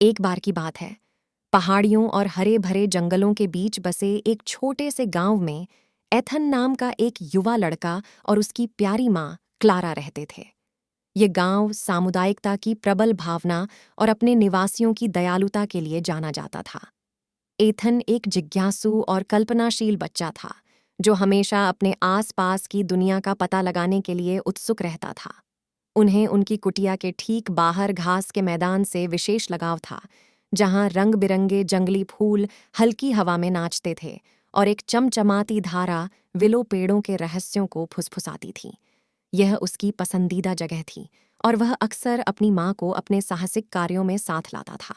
एक बार की बात है, पहाड़ियों और हरे भरे जंगलों के बीच बसे एक छोटे से गांव में एथन नाम का एक युवा लड़का और उसकी प्यारी माँ क्लारा रहते थे। ये गांव सामुदायिकता की प्रबल भावना और अपने निवासियों की दयालुता के लिए जाना जाता था। एथन एक जिज्ञासु और कल्पनाशील बच्चा था, जो हमेशा अपने आसपास की दुनिया का पता लगाने के लिए उत्सुक रहता था। उन्हें उनकी कुटिया के ठीक बाहर घास के मैदान से विशेष लगाव था, जहां रंग बिरंगे जंगली फूल हल्की हवा में नाचते थे और एक चमचमाती धारा विलो पेड़ों के रहस्यों को फुसफुसाती थी। यह उसकी पसंदीदा जगह थी और वह अक्सर अपनी माँ को अपने साहसिक कार्यों में साथ लाता था।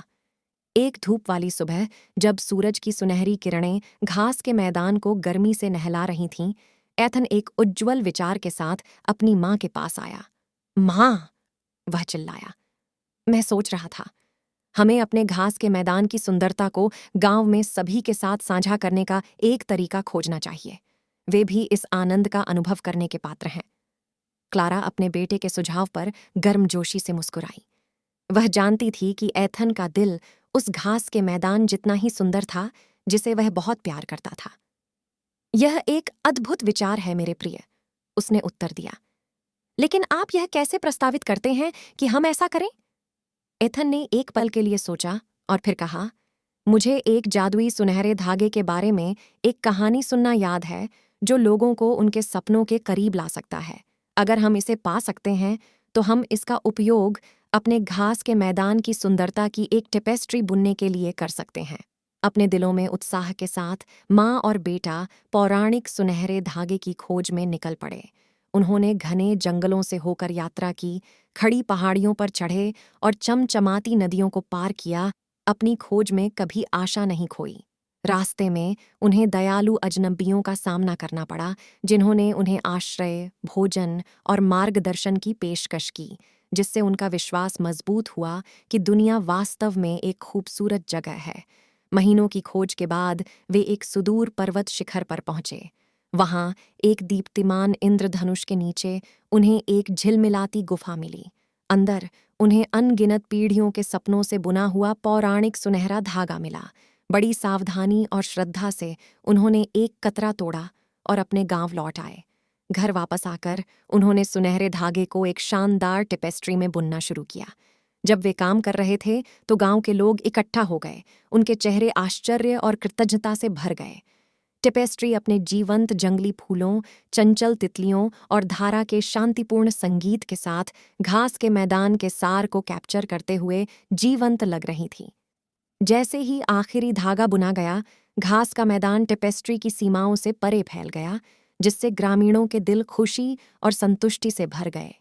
एक धूप वाली सुबह, जब सूरज की सुनहरी किरणें घास के मैदान को गर्मी से नहला रही थीं, एथन एक उज्ज्वल विचार के साथ अपनी माँ के पास आया। माँ! वह चिल्लाया। मैं सोच रहा था, हमें अपने घास के मैदान की सुंदरता को गांव में सभी के साथ साझा करने का एक तरीका खोजना चाहिए। वे भी इस आनंद का अनुभव करने के पात्र हैं। क्लारा अपने बेटे के सुझाव पर गर्मजोशी से मुस्कुराई। वह जानती थी कि एथन का दिल उस घास के मैदान जितना ही सुंदर था, जिसे वह बहुत प्यार करता था। यह एक अद्भुत विचार है मेरे प्रिय, उसने उत्तर दिया। लेकिन आप यह कैसे प्रस्तावित करते हैं कि हम ऐसा करें? एथन ने एक पल के लिए सोचा और फिर कहा, मुझे एक जादुई सुनहरे धागे के बारे में एक कहानी सुनना याद है, जो लोगों को उनके सपनों के करीब ला सकता है। अगर हम इसे पा सकते हैं, तो हम इसका उपयोग अपने घास के मैदान की सुंदरता की एक टेपेस्ट्री बुनने के लिए कर सकते हैं। अपने दिलों में उत्साह के साथ माँ और बेटा पौराणिक सुनहरे धागे की खोज में निकल पड़े। उन्होंने घने जंगलों से होकर यात्रा की, खड़ी पहाड़ियों पर चढ़े और चमचमाती नदियों को पार किया। अपनी खोज में कभी आशा नहीं खोई। रास्ते में उन्हें दयालु अजनबियों का सामना करना पड़ा, जिन्होंने उन्हें आश्रय, भोजन और मार्गदर्शन की पेशकश की, जिससे उनका विश्वास मजबूत हुआ कि दुनिया वास्तव में एक खूबसूरत जगह है। महीनों की खोज के बाद वे एक सुदूर पर्वत शिखर पर पहुंचे। वहां एक दीप्तिमान इंद्रधनुष के नीचे उन्हें एक झिलमिलाती गुफा मिली। अंदर उन्हें अनगिनत पीढ़ियों के सपनों से बुना हुआ पौराणिक सुनहरा धागा मिला। बड़ी सावधानी और श्रद्धा से उन्होंने एक कतरा तोड़ा और अपने गांव लौट आए। घर वापस आकर उन्होंने सुनहरे धागे को एक शानदार टेपेस्ट्री में बुनना शुरू किया। जब वे काम कर रहे थे, तो गांव के लोग इकट्ठा हो गए। उनके चेहरे आश्चर्य और कृतज्ञता से भर गए। टेपेस्ट्री अपने जीवंत जंगली फूलों, चंचल तितलियों और धारा के शांतिपूर्ण संगीत के साथ घास के मैदान के सार को कैप्चर करते हुए जीवंत लग रही थी। जैसे ही आखिरी धागा बुना गया, घास का मैदान टेपेस्ट्री की सीमाओं से परे फैल गया, जिससे ग्रामीणों के दिल खुशी और संतुष्टि से भर गए।